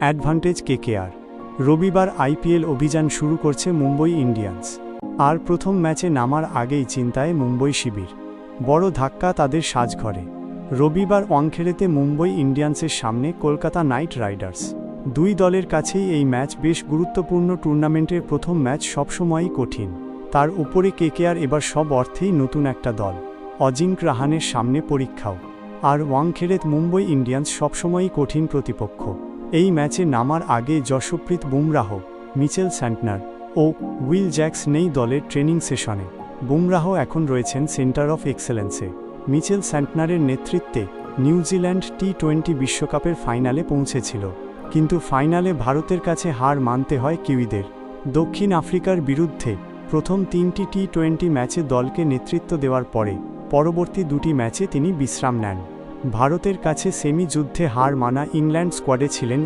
Advantage KKR. রবিবার IPL অভিযান শুরু করছে মুম্বই ইন্ডিয়ান্স। আর প্রথম ম্যাচে নামার আগেই চিন্তায় মুম্বই শিবির। বড় ধাক্কা তাদের সাজঘরে। রবিবার ওয়াংখেড়েতে মুম্বই ইন্ডিয়ান্সের সামনে কলকাতা নাইট রাইডার্স। দুই দলের কাছেই এই ম্যাচ বেশ গুরুত্বপূর্ণ। টুর্নামেন্টের প্রথম ম্যাচ সবসময়ই কঠিন। তার উপরে কেকেআর এবার সব অর্থেই নতুন একটা দল। অজিঙ্ক্য রাহানের সামনে পরীক্ষাও। আর ওয়াংখেড়েত মুম্বই ইন্ডিয়ান্স সবসময়ই কঠিন প্রতিপক্ষ। এই ম্যাচে নামার আগে যশপ্রীত বুমরাহ, মিচেল স্যান্টনার ও উইল জ্যাকস নেই দলের ট্রেনিং সেশনে। বুমরাহ এখন রয়েছেন সেন্টার অফ এক্সেলেন্সে। মিচেল স্যান্টনারের নেতৃত্বে নিউজিল্যান্ড টি-20 বিশ্বকাপের ফাইনালে পৌঁছেছিল, কিন্তু ফাইনালে ভারতের কাছে হার মানতে হয় কিউইদের। দক্ষিণ আফ্রিকার বিরুদ্ধে প্রথম 3টি টি-20 ম্যাচে দলকে নেতৃত্ব দেওয়ার পরে পরবর্তী 2টি ম্যাচে তিনি বিশ্রাম নেন। ভারতের কাছে সেমি যুদ্ধে হার মানা ইংল্যান্ড স্কোয়াডে ছিলেন